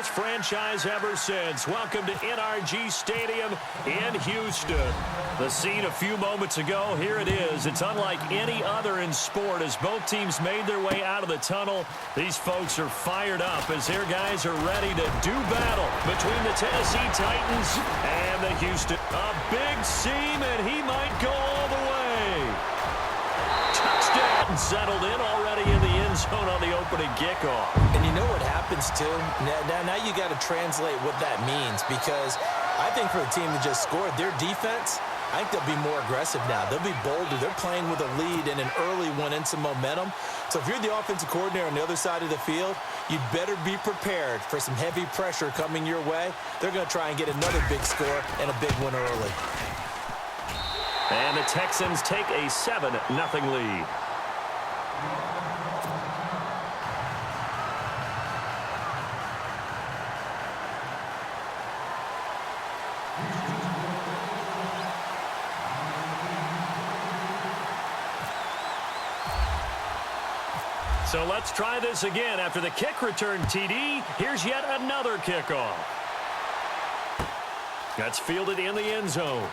its franchise ever since. Welcome to NRG Stadium in Houston. The scene a few moments ago, here it is. It's unlike any other in sport as both teams made their way out of the tunnel. These folks are fired up as their guys are ready to do battle between the Tennessee Titans and the Houston. A big seam, and he might go all the way. Touchdown, settled in already in the end zone on the opening kickoff. And you know what happens, too? Now you got to translate what that means, because I think for a team that just scored, their defense, I think they'll be more aggressive now. They'll be bolder. They're playing with a lead and an early one and some momentum. So if you're the offensive coordinator on the other side of the field, you'd better be prepared for some heavy pressure coming your way. They're going to try and get another big score and a big one early. And the Texans take a 7-0 lead. So let's try this again. After the kick return TD, here's yet another kickoff. That's fielded in the end zone.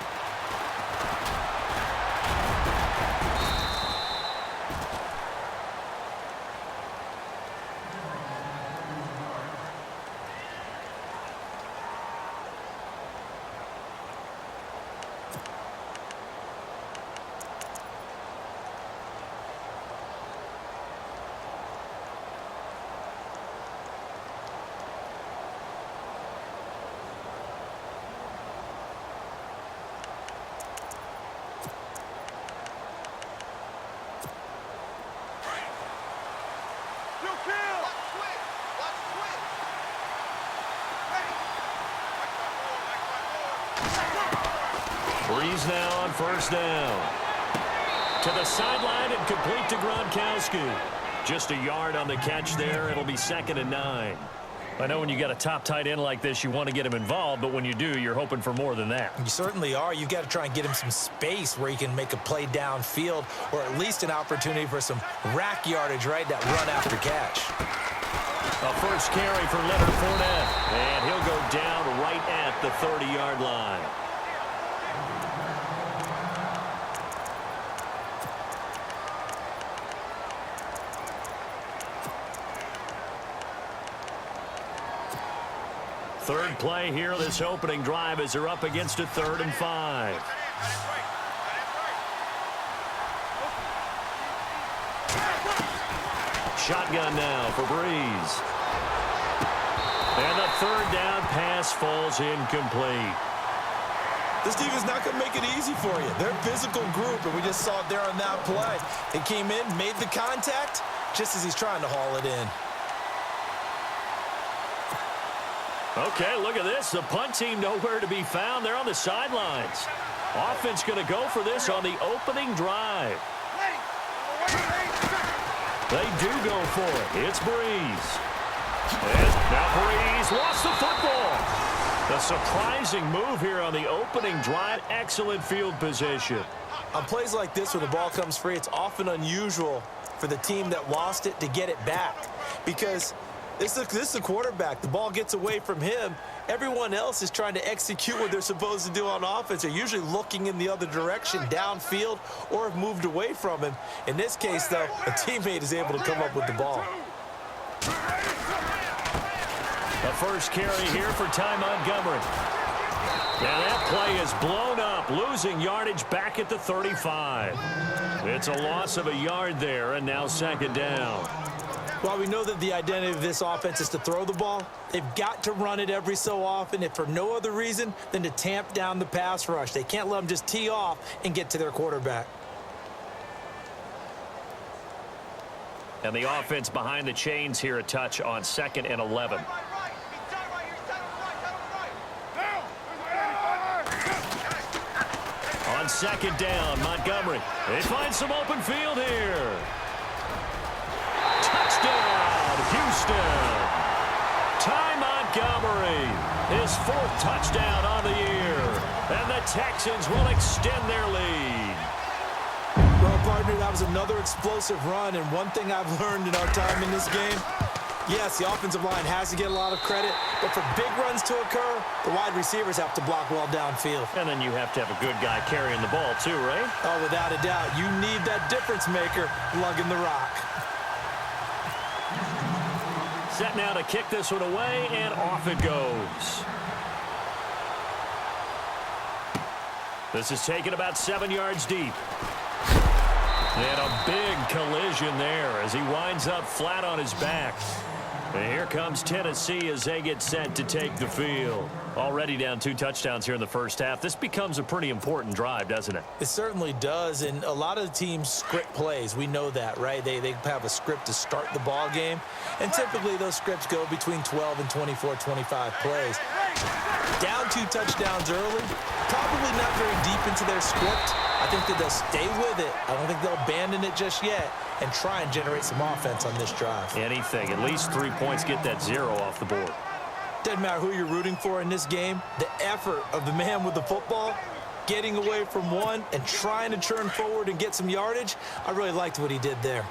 Breeze now on first down. To the sideline and complete to Gronkowski. Just a yard on the catch there. It'll be 2nd and 9. I know when you got a top tight end like this, you want to get him involved, but when you do, you're hoping for more than that. You certainly are. You've got to try and get him some space where he can make a play downfield, or at least an opportunity for some rack yardage, right? That run after catch. A first carry for Leonard Fournette, and he'll go down right at the 30-yard line. Third play here, this opening drive, as they're up against a 3rd and 5. Shotgun now for Breeze. And the 3rd down pass falls incomplete. This defense not going to make it easy for you. They're a physical group, and we just saw it there on that play. They came in, made the contact, just as he's trying to haul it in. Okay, look at this. The punt team nowhere to be found. They're on the sidelines. Offense going to go for this on the opening drive. They do go for it. It's Breeze. And now Breeze lost the football. The surprising move here on the opening drive. Excellent field position. On plays like this, when the ball comes free, it's often unusual for the team that lost it to get it back, because this is the quarterback. The ball gets away from him. Everyone else is trying to execute what they're supposed to do on offense. They're usually looking in the other direction, downfield, or have moved away from him. In this case, though, a teammate is able to come up with the ball. The first carry here for Ty Montgomery. Now that play is blown up, losing yardage back at the 35. It's a loss of a yard there, and now 2nd down. While we know that the identity of this offense is to throw the ball, they've got to run it every so often, if for no other reason than to tamp down the pass rush. They can't let them just tee off and get to their quarterback. And the offense behind the chains here, a touch on 2nd and 11. On 2nd down, Montgomery. They find some open field here. Touchdown, Houston. Ty Montgomery, his 4th touchdown on the year. And the Texans will extend their lead. Well, partner, that was another explosive run, and one thing I've learned in our time in this game, Yes, the offensive line has to get a lot of credit, but for big runs to occur, the wide receivers have to block well downfield. And then you have to have a good guy carrying the ball too, right? Oh, without a doubt. You need that difference maker lugging the rock. Set now to kick this one away, and off it goes. This is taken about 7 yards deep. And a big collision there as he winds up flat on his back. And here comes Tennessee as they get set to take the field. Already down 2 touchdowns here in the first half. This becomes a pretty important drive, doesn't it? It certainly does, and a lot of the teams script plays. We know that, right? They have a script to start the ball game, and typically those scripts go between 12 and 24, 25 plays. Down 2 touchdowns early, probably not very deep into their script. I think that they'll stay with it. I don't think they'll abandon it just yet and try and generate some offense on this drive. Anything. At least 3 points, get that 0 off the board. Doesn't matter who you're rooting for in this game. The effort of the man with the football, getting away from one and trying to turn forward and get some yardage, I really liked what he did there.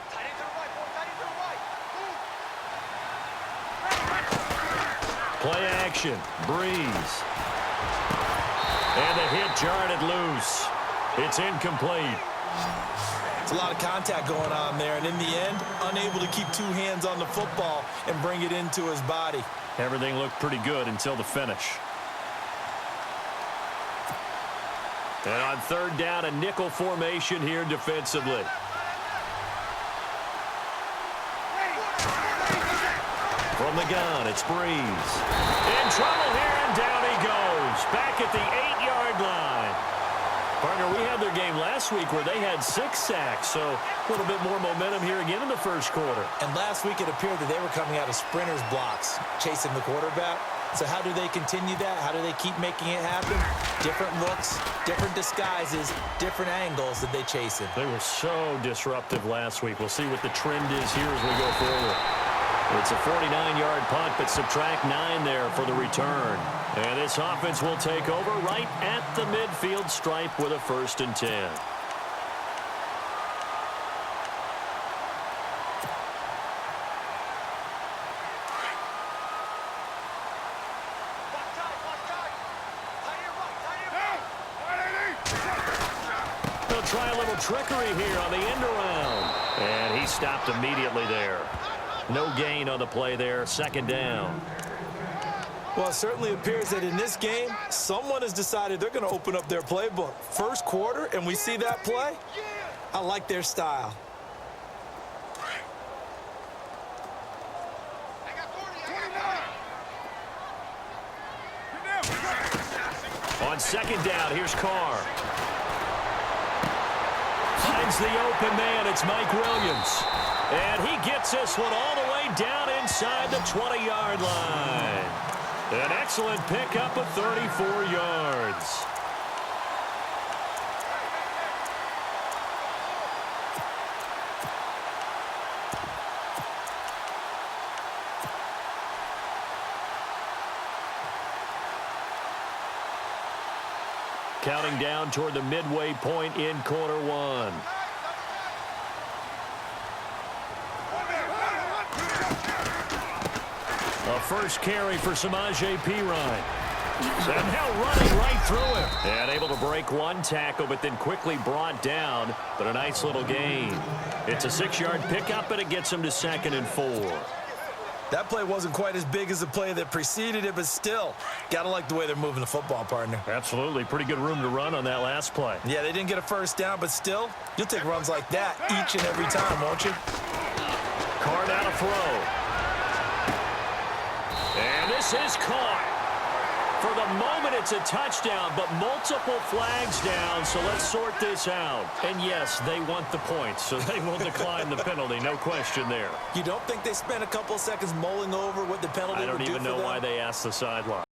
Play action. Breeze. And the hit jarred it loose. It's incomplete. It's a lot of contact going on there, and in the end, unable to keep 2 hands on the football and bring it into his body. Everything looked pretty good until the finish. And on 3rd down, a nickel formation here defensively. From the gun, it's Breeze. In trouble here, and down he goes. Back at the 8-yard line. Partner, we had their game last week where they had 6 sacks, so a little bit more momentum here again in the first quarter. And last week it appeared that they were coming out of sprinters blocks, chasing the quarterback. So how do they continue that? How do they keep making it happen? Different looks, different disguises, different angles that they chase it. They were so disruptive last week. We'll see what the trend is here as we go forward. It's a 49-yard punt, but subtract 9 there for the return. And this offense will take over right at the midfield stripe with a 1st and 10. They'll try a little trickery here on the end around. And he stopped immediately there. No gain on the play there. 2nd down. Well, it certainly appears that in this game, someone has decided they're going to open up their playbook. First quarter, and we see that play. I like their style. On 2nd down, here's Carr. Finds the open man. It's Mike Williams. And he gets this one all the way down inside the 20-yard line. An excellent pickup of 34 yards. Counting down toward the midway point in quarter 1. A first carry for Samaje Perine. Somehow running right through him. And able to break 1 tackle, but then quickly brought down. But a nice little gain. It's a 6-yard pickup, and it gets him to 2nd and 4. That play wasn't quite as big as the play that preceded it, but still, got to like the way they're moving the football, partner. Absolutely. Pretty good room to run on that last play. Yeah, they didn't get a first down, but still, you'll take runs like that each and every time, won't you? Carr down a throw. And this is caught. For the moment, it's a touchdown, but multiple flags down, so let's sort this out. And yes, they want the points, so they will decline the penalty, no question there. You don't think they spent a couple of seconds mulling over what the penalty would do for them? I don't even know why they asked the sideline.